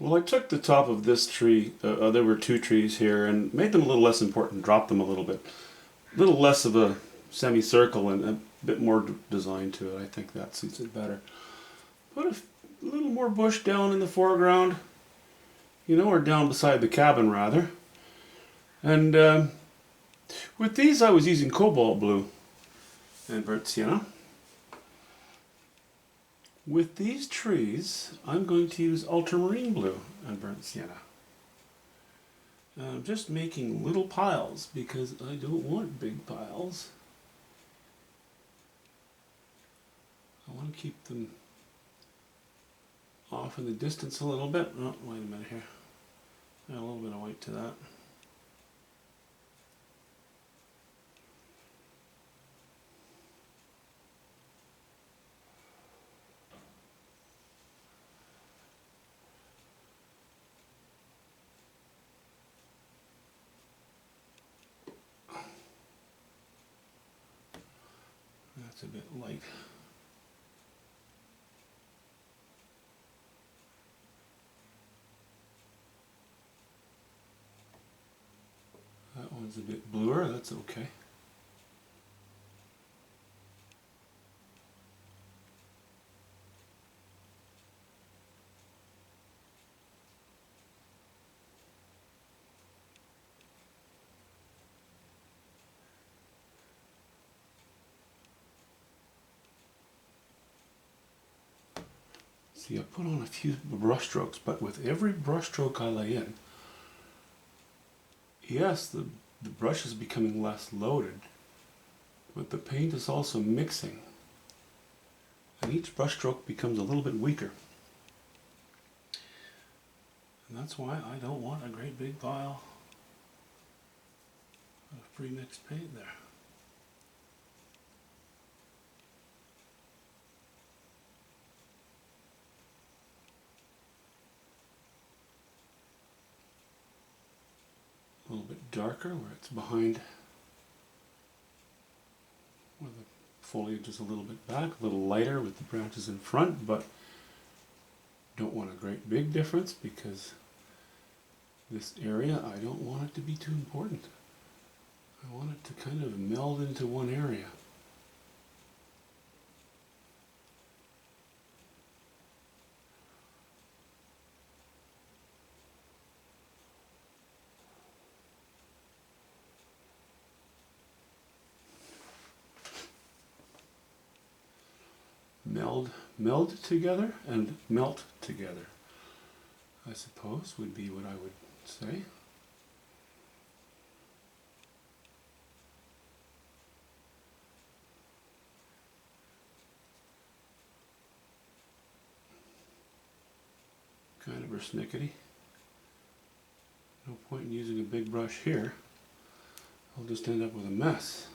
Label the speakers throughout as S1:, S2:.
S1: Well, I took the top of this tree, there were two trees here, and made them a little less important, dropped them a little bit. A little less of a semicircle and a bit more design to it. I think that suits it better. Put a little more bush down in the foreground, or down beside the cabin rather. And with these, I was using cobalt blue and burnt sienna. With these trees, I'm going to use ultramarine blue and burnt sienna. And I'm just making little piles because I don't want big piles. I want to keep them off in the distance a little bit. Oh, wait a minute here. Add a little bit of white to that. That's a bit light. That one's a bit bluer, that's okay. See, I put on a few brush strokes, but with every brush stroke I lay in, yes, the brush is becoming less loaded, but the paint is also mixing. And each brush stroke becomes a little bit weaker. And that's why I don't want a great big pile of pre-mixed paint there. A little bit darker where it's behind, where the foliage is a little bit back, a little lighter with the branches in front, but don't want a great big difference because this area, I don't want it to be too important. I want it to kind of meld into one area. Meld together and melt together, I suppose would be what I would say. Kind of persnickety. No point in using a big brush here. I'll just end up with a mess.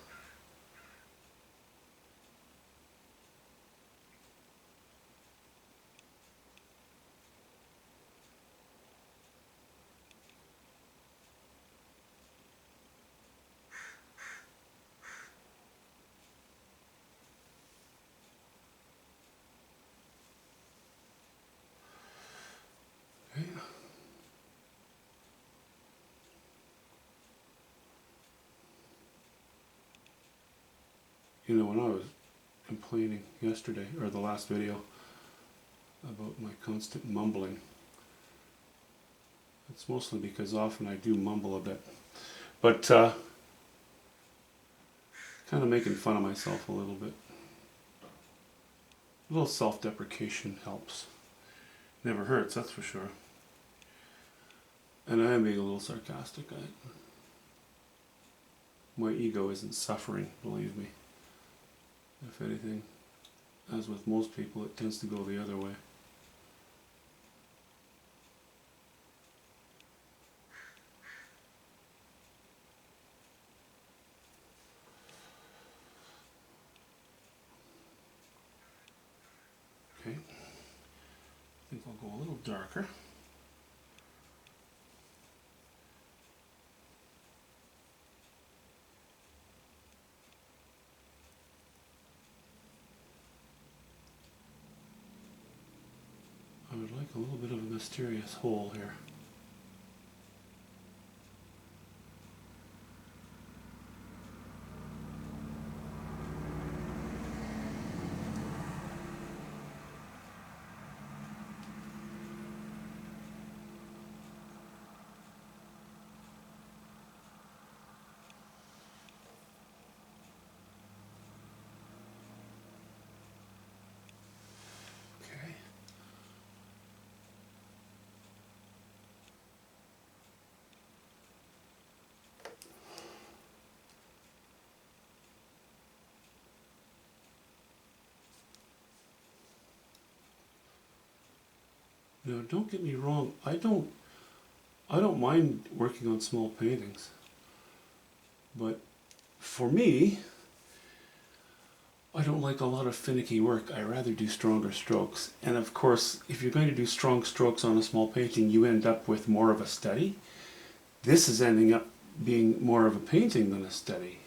S1: Okay. When I was complaining yesterday, or the last video, about my constant mumbling, it's mostly because often I do mumble a bit. But kind of making fun of myself a little bit. A little self-deprecation helps. Never hurts, that's for sure. And I am being a little sarcastic. My ego isn't suffering, believe me. If anything, as with most people, it tends to go the other way. Okay, I think I'll go a little darker. I I would like a little bit of a mysterious hole here. Okay. Now, don't get me wrong. I don't mind working on small paintings, but for me, I don't like a lot of finicky work. I rather do stronger strokes. And of course, if you're going to do strong strokes on a small painting, you end up with more of a study. This is ending up being more of a painting than a study.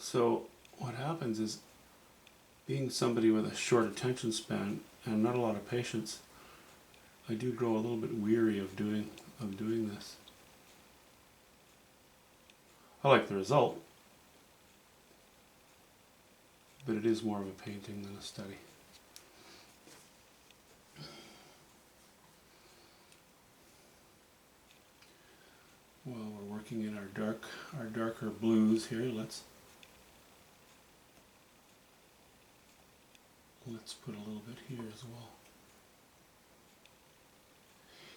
S1: So what happens is, being somebody with a short attention span and not a lot of patience, I do grow a little bit weary of doing this. I like the result, but it is more of a painting than a study. Well, we're working in our darker blues here. Let's put a little bit here as well.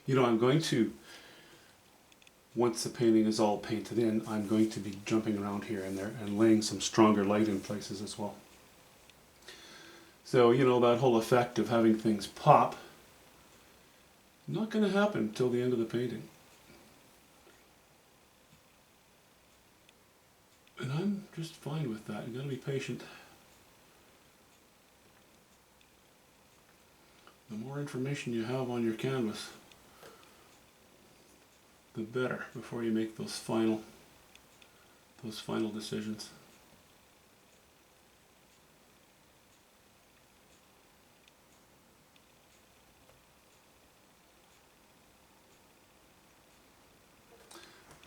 S1: You know, I'm going to, once the painting is all painted in, I'm going to be jumping around here and there and laying some stronger light in places as well. So, you know, that whole effect of having things pop, not going to happen until the end of the painting. And I'm just fine with that. You've got to be patient. The more information you have on your canvas, the better before you make those final decisions.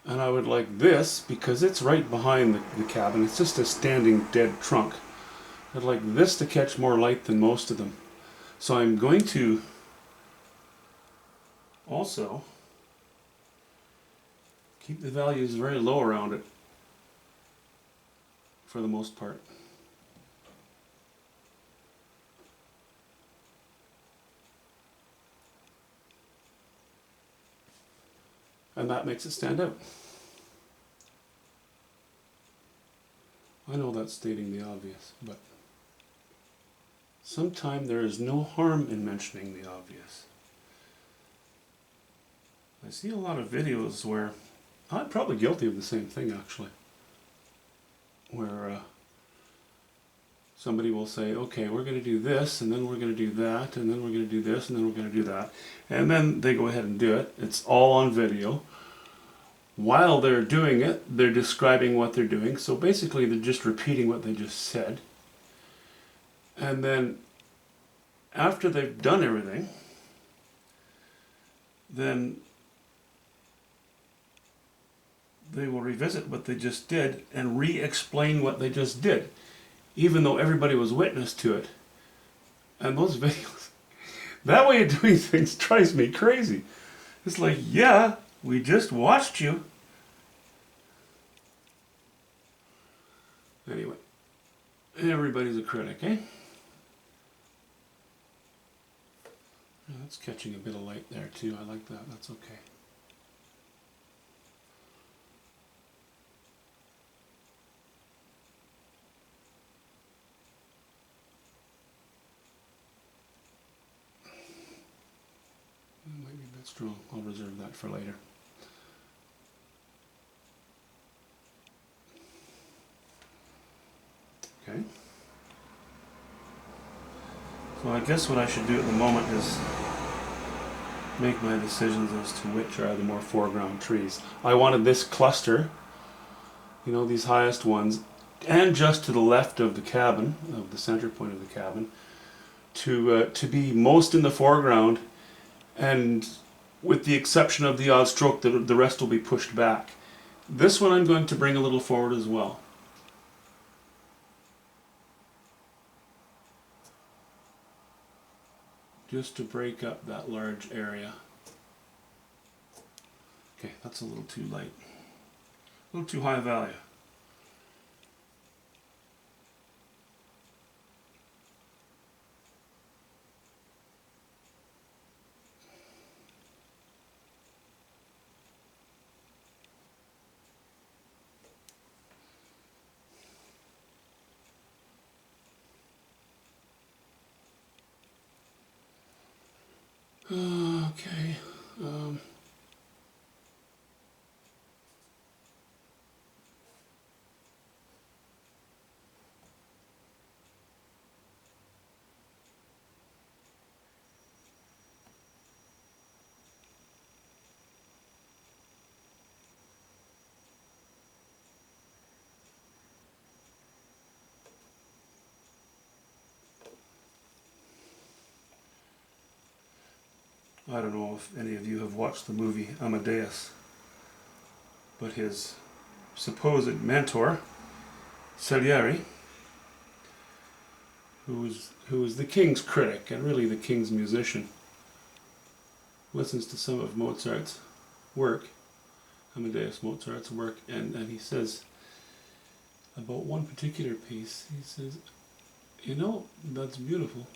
S1: And I would like this, because it's right behind the cabin, it's just a standing dead trunk. I'd like this to catch more light than most of them. So I'm going to also keep the values very low around it for the most part. And that makes it stand out. I know that's stating the obvious, but sometimes there is no harm in mentioning the obvious. I see a lot of videos where, I'm probably guilty of the same thing actually, where somebody will say, okay, we're going to do this, and then we're going to do that, and then we're going to do this, and then we're going to do that. And then they go ahead and do it. It's all on video. While they're doing it, they're describing what they're doing. So basically, they're just repeating what they just said. And then, after they've done everything, then they will revisit what they just did and re-explain what they just did, even though everybody was witness to it. And those videos, that way of doing things drives me crazy. It's like, yeah, we just watched you. Anyway, everybody's a critic, eh? That's catching a bit of light there too. I like that. That's okay. It might be a bit strong. I'll reserve that for later. Okay. So I guess what I should do at the moment is make my decisions as to which are the more foreground trees. I wanted this cluster, you know, these highest ones, and just to the left of the cabin, of the center point of the cabin, to be most in the foreground, and with the exception of the odd stroke, the rest will be pushed back. This one I'm going to bring a little forward as well. Just to break up that large area. Okay, that's a little too light. A little too high value. Okay. I don't know if any of you have watched the movie Amadeus, but his supposed mentor, Salieri, who was the king's critic and really the king's musician, listens to some of Mozart's work, Amadeus Mozart's work, and he says about one particular piece, he says, you know, that's beautiful.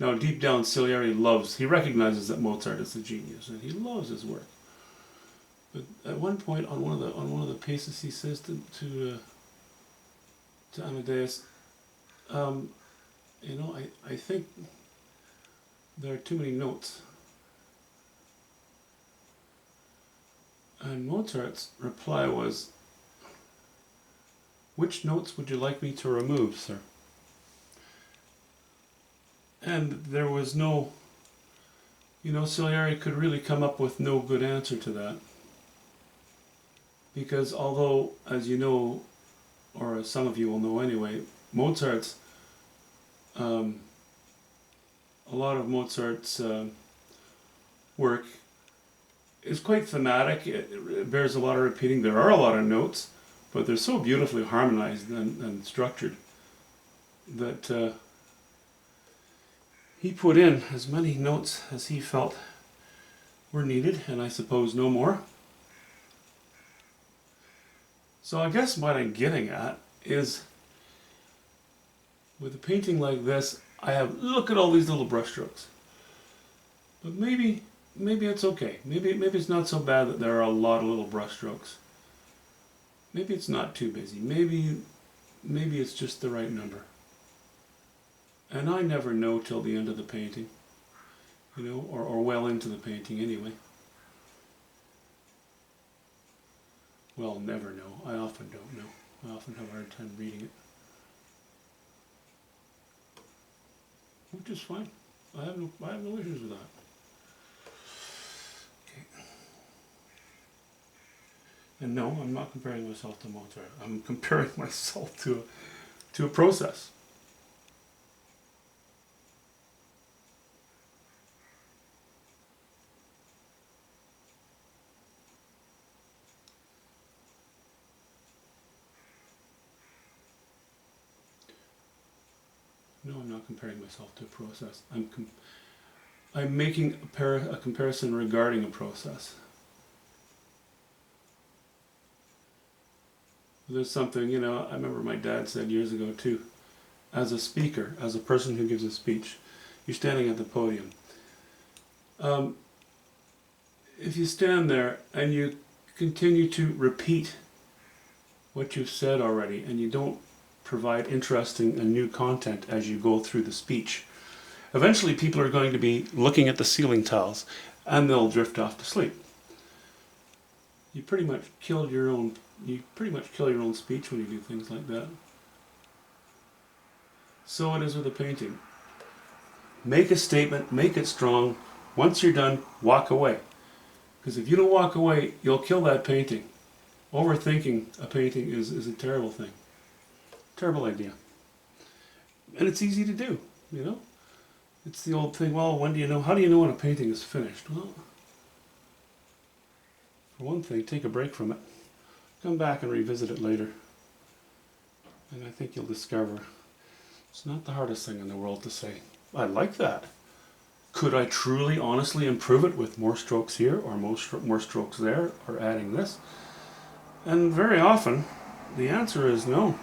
S1: Now, deep down, Salieri he recognizes that Mozart is a genius, and he loves his work. But at one point, on one of the pieces, he says to Amadeus, you know, I think there are too many notes. And Mozart's reply was, which notes would you like me to remove, sir? And there was no, you know, Salieri could really come up with no good answer to that. Because although, as you know, or as some of you will know anyway, Mozart's, a lot of Mozart's work is quite thematic. It bears a lot of repeating. There are a lot of notes, but they're so beautifully harmonized and structured that he put in as many notes as he felt were needed, and I suppose no more. So I guess what I'm getting at is, with a painting like this, look at all these little brushstrokes. But maybe it's okay. Maybe it's not so bad that there are a lot of little brushstrokes. Maybe it's not too busy. Maybe it's just the right number. And I never know till the end of the painting, you know, or well into the painting anyway. Well, never know. I often don't know. I often have a hard time reading it. Which is fine. I have no issues with that. Okay. And no, I'm not comparing myself to Mozart. I'm comparing myself to a process. No, I'm not comparing myself to a process. I'm making a comparison regarding a process. There's something, you know, I remember my dad said years ago too, as a speaker, as a person who gives a speech, you're standing at the podium. If you stand there and you continue to repeat what you've said already, and you don't provide interesting and new content as you go through the speech, eventually people are going to be looking at the ceiling tiles and they'll drift off to sleep. You pretty much kill your own speech when you do things like that. So it is with a painting. Make a statement, make it strong. Once you're done, walk away. Because if you don't walk away, you'll kill that painting. Overthinking a painting is a terrible thing. Terrible idea. And it's easy to do, you know. It's the old thing, well, when do you know, how do you know when a painting is finished? Well, for one thing, take a break from it. Come back and revisit it later. And I think you'll discover it's not the hardest thing in the world to say, I like that. Could I truly, honestly improve it with more strokes here or more strokes there or adding this? And very often, the answer is no.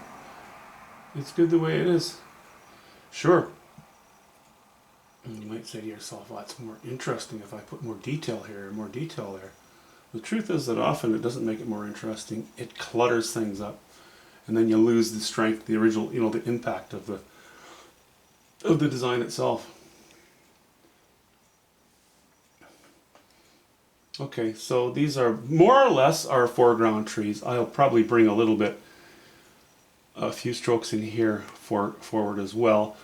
S1: It's good the way it is. Sure. And you might say to yourself, well, it's more interesting if I put more detail here or more detail there. The truth is that often it doesn't make it more interesting. It clutters things up. And then you lose the strength, the original, the impact of the design itself. Okay, so these are more or less our foreground trees. I'll probably bring a few strokes in here forward as well.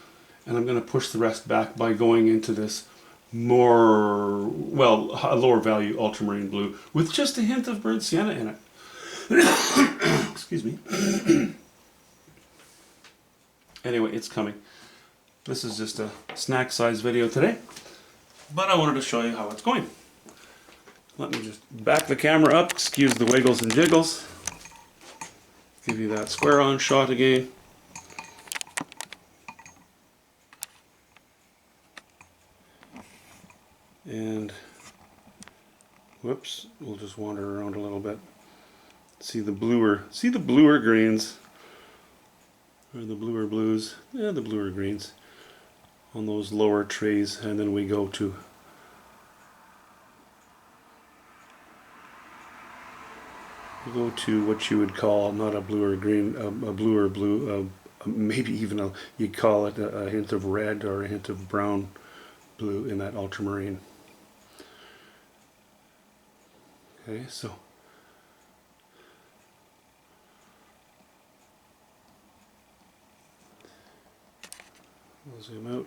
S1: And I'm going to push the rest back by going into this a lower value ultramarine blue with just a hint of burnt sienna in it. Excuse me. Anyway, it's coming. This is just a snack size video today, but I wanted to show you how it's going. Let me just back the camera up, excuse the wiggles and jiggles. Give you that square on shot again. And whoops, we'll just wander around a little bit. See the bluer greens, or the bluer blues, yeah, the bluer greens on those lower trees, and then we go to what you would call not a bluer green, a bluer blue, maybe even you'd call it a hint of red or a hint of brown blue in that ultramarine. Okay, so I'll zoom out.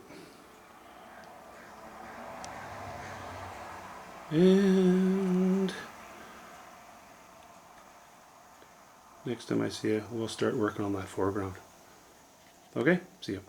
S1: And next time I see you, we'll start working on that foreground. Okay, see you.